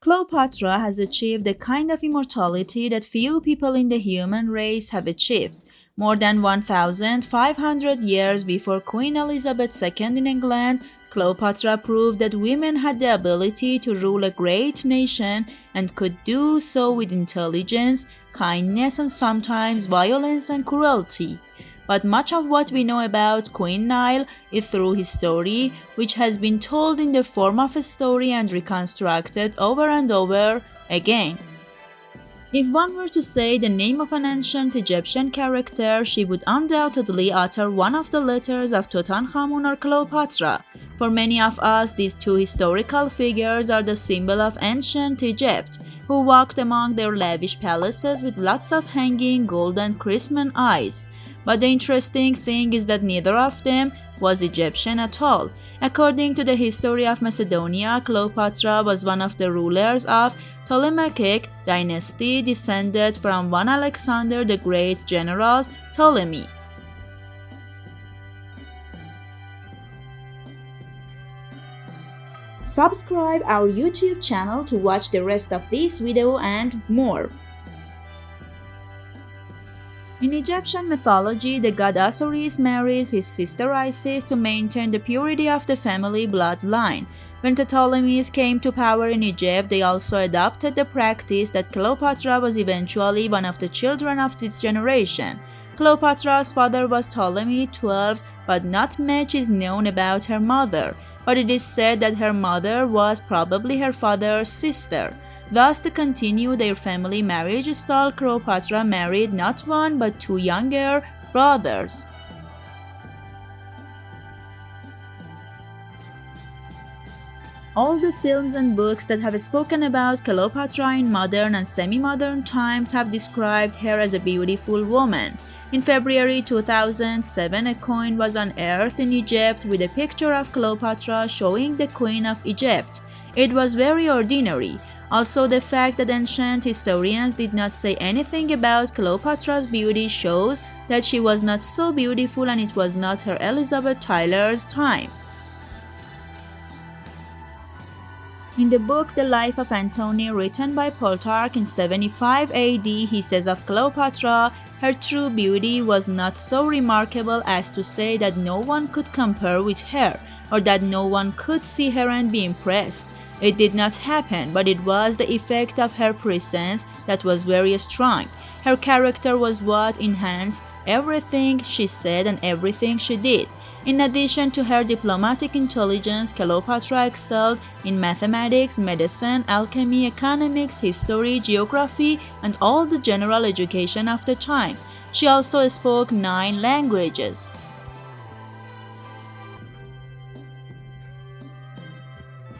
Cleopatra has achieved a kind of immortality that few people in the human race have achieved. More than 1,500 years before Queen Elizabeth II in England, Cleopatra proved that women had the ability to rule a great nation and could do so with intelligence, kindness, and sometimes violence and cruelty. But much of what we know about Queen Nile is through his story, which has been told in the form of a story and reconstructed over and over again. If one were to say the name of an ancient Egyptian character, she would undoubtedly utter one of the letters of Tutankhamun or Cleopatra. For many of us, these two historical figures are the symbol of ancient Egypt, who walked among their lavish palaces with lots of hanging gold and crimson eyes. But the interesting thing is that neither of them was Egyptian at all. According to the history of Macedonia, Cleopatra was one of the rulers of Ptolemaic dynasty, descended from one Alexander the Great's generals, Ptolemy. Subscribe our YouTube channel to watch the rest of this video and more. In Egyptian mythology, the god Osiris marries his sister Isis to maintain the purity of the family bloodline. When the Ptolemies came to power in Egypt, they also adopted the practice that Cleopatra was eventually one of the children of this generation. Cleopatra's father was Ptolemy XII, but not much is known about her mother. But it is said that her mother was probably her father's sister. Thus, to continue their family marriage style, Cleopatra married not one but two younger brothers. All the films and books that have spoken about Cleopatra in modern and semi-modern times have described her as a beautiful woman. In February 2007, a coin was unearthed in Egypt with a picture of Cleopatra showing the Queen of Egypt. It was very ordinary. Also, the fact that ancient historians did not say anything about Cleopatra's beauty shows that she was not so beautiful and it was not her Elizabeth Taylor's time. In the book The Life of Antony, written by Plutarch in 75 AD, he says of Cleopatra, her true beauty was not so remarkable as to say that no one could compare with her, or that no one could see her and be impressed. It did not happen, but it was the effect of her presence that was very strong. Her character was what enhanced everything she said and everything she did. In addition to her diplomatic intelligence, Cleopatra excelled in mathematics, medicine, alchemy, economics, history, geography, and all the general education of the time. She also spoke 9 languages.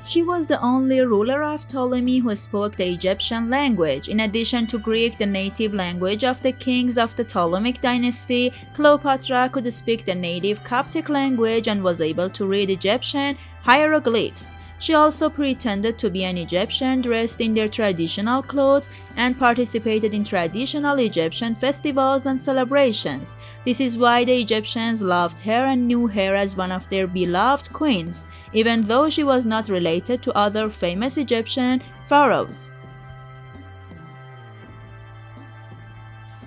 She was the only ruler of Ptolemy who spoke the Egyptian language. In addition to Greek, the native language of the kings of the Ptolemaic dynasty, Cleopatra could speak the native Coptic language and was able to read Egyptian hieroglyphs. She also pretended to be an Egyptian dressed in their traditional clothes and participated in traditional Egyptian festivals and celebrations. This is why the Egyptians loved her and knew her as one of their beloved queens, even though she was not related to other famous Egyptian pharaohs.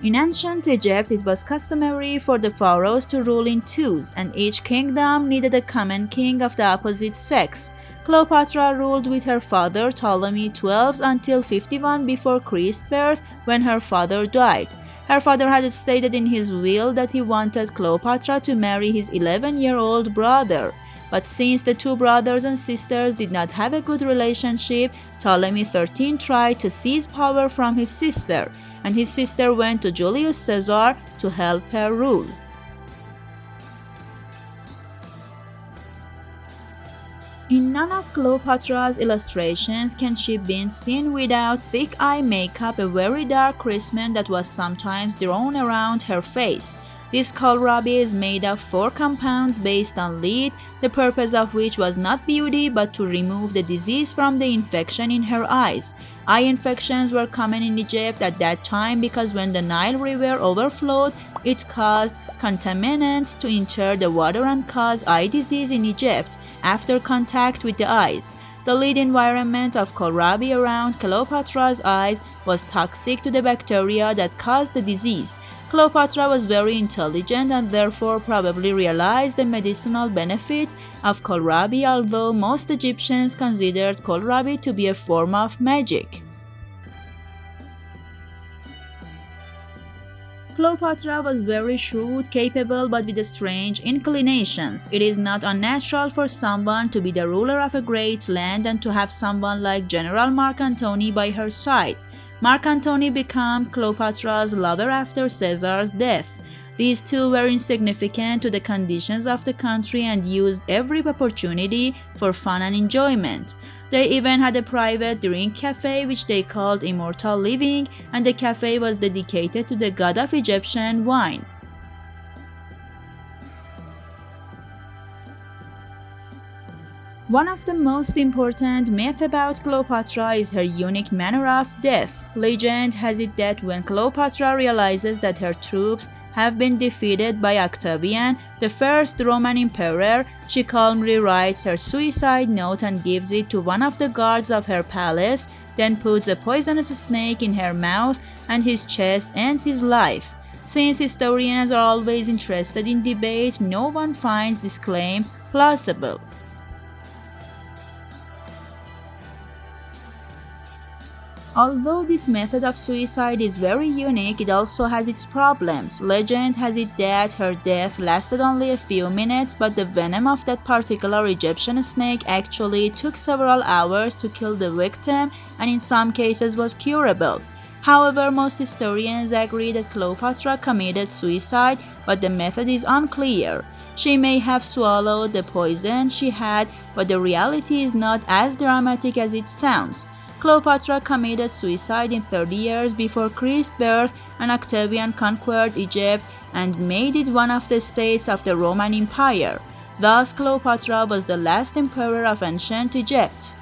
In ancient Egypt, it was customary for the pharaohs to rule in twos, and each kingdom needed a common king of the opposite sex. Cleopatra ruled with her father Ptolemy XII until 51 before Christ's birth, when her father died. Her father had stated in his will that he wanted Cleopatra to marry his 11-year-old brother. But since the two brothers and sisters did not have a good relationship, Ptolemy XIII tried to seize power from his sister, and his sister went to Julius Caesar to help her rule. In none of Cleopatra's illustrations can she be seen without thick eye makeup, a very dark crimson that was sometimes drawn around her face. This kohlrabi is made of 4 compounds based on lead, the purpose of which was not beauty but to remove the disease from the infection in her eyes. Eye infections were common in Egypt at that time because when the Nile River overflowed, it caused contaminants to enter the water and cause eye disease in Egypt after contact with the eyes. The lead environment of kohlrabi around Cleopatra's eyes was toxic to the bacteria that caused the disease. Cleopatra was very intelligent and therefore probably realized the medicinal benefits of kohlrabi, although most Egyptians considered kohlrabi to be a form of magic. Cleopatra was very shrewd, capable, but with strange inclinations. It is not unnatural for someone to be the ruler of a great land and to have someone like General Mark Antony by her side. Mark Antony became Cleopatra's lover after Caesar's death. These two were insignificant to the conditions of the country and used every opportunity for fun and enjoyment. They even had a private drink cafe which they called Immortal Living, and the cafe was dedicated to the god of Egyptian wine. One of the most important myths about Cleopatra is her unique manner of death. Legend has it that when Cleopatra realizes that her troops have been defeated by Octavian, the first Roman emperor, she calmly writes her suicide note and gives it to one of the guards of her palace, then puts a poisonous snake in her mouth and his chest ends his life. Since historians are always interested in debate, no one finds this claim plausible. Although this method of suicide is very unique, it also has its problems. Legend has it that her death lasted only a few minutes, but the venom of that particular Egyptian snake actually took several hours to kill the victim and in some cases was curable. However, most historians agree that Cleopatra committed suicide, but the method is unclear. She may have swallowed the poison she had, but the reality is not as dramatic as it sounds. Cleopatra committed suicide in 30 years before Christ's birth, and Octavian conquered Egypt and made it one of the states of the Roman Empire. Thus, Cleopatra was the last emperor of ancient Egypt.